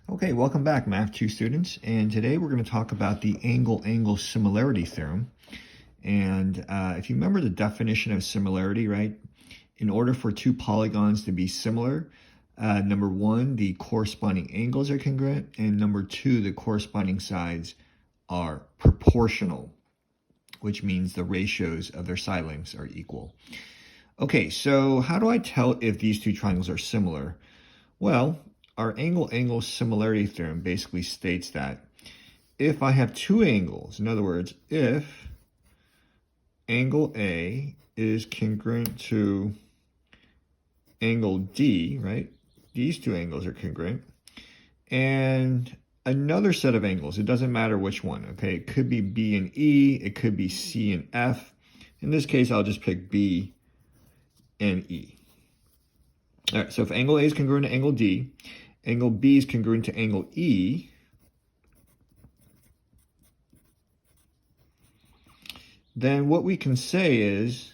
Okay, welcome back, Math 2 students. And today we're going to talk about the angle-angle similarity theorem. And if you remember the definition of similarity, right? In order for two polygons to be similar, number one, the corresponding angles are congruent, and number two, the corresponding sides are proportional, which means the ratios of their side lengths are equal. Okay, so how do I tell if these two triangles are similar? Well, our angle-angle similarity theorem basically states that if I have two angles, in other words, if angle A is congruent to angle D, right? These two angles are congruent. And another set of angles, it doesn't matter which one, okay? It could be B and E, it could be C and F. In this case, I'll just pick B and E. All right, so if angle A is congruent to angle D, angle B is congruent to angle E, then what we can say is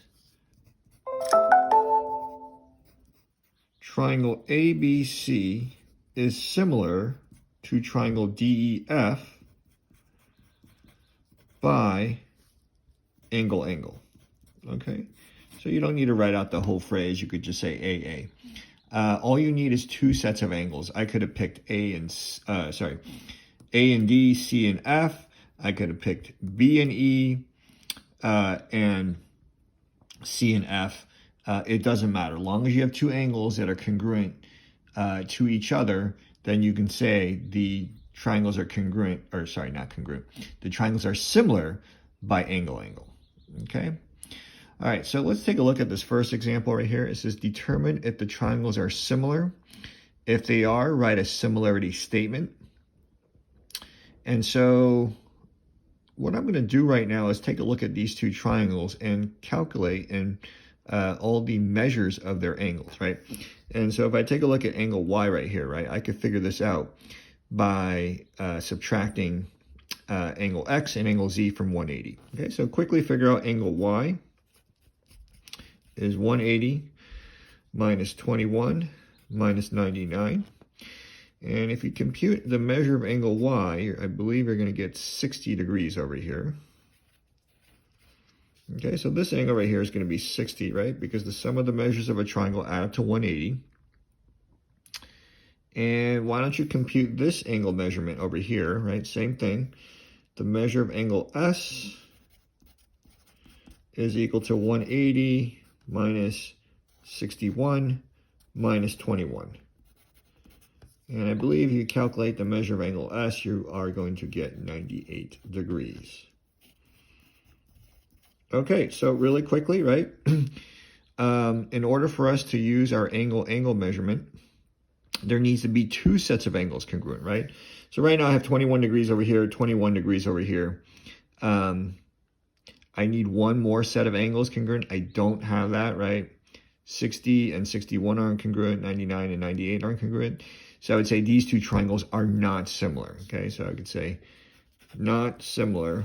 triangle ABC is similar to triangle DEF by angle-angle, okay? So you don't need to write out the whole phrase, you could just say AA. All you need is two sets of angles. I could have picked A and D, C and F. I could have picked B and E and C and F. It doesn't matter. As long as you have two angles that are congruent to each other, then you can say the triangles are congruent, or sorry, not congruent. The triangles are similar by angle-angle, okay? All right, so let's take a look at this first example right here. It says determine if the triangles are similar. If they are, write a similarity statement. And so what I'm going to do right now is take a look at these two triangles and calculate all the measures of their angles, right? And so if I take a look at angle Y right here, right, I could figure this out by subtracting angle X and angle Z from 180. Okay, so quickly figure out angle Y is 180 minus 21 minus 99. And if you compute the measure of angle Y, I believe you're going to get 60 degrees over here. Okay, so this angle right here is going to be 60, right? Because the sum of the measures of a triangle add up to 180. And why don't you compute this angle measurement over here, right? Same thing. The measure of angle S is equal to 180 minus 61 minus 21. And I believe you calculate the measure of angle S, you are going to get 98 degrees. Okay, so really quickly, right? In order for us to use our angle-angle measurement, there needs to be two sets of angles congruent, right? So right now I have 21 degrees over here, 21 degrees over here. I need one more set of angles congruent. I don't have that, right? 60 and 61 aren't congruent, 99 and 98 aren't congruent. So I would say these two triangles are not similar, okay? So I could say not similar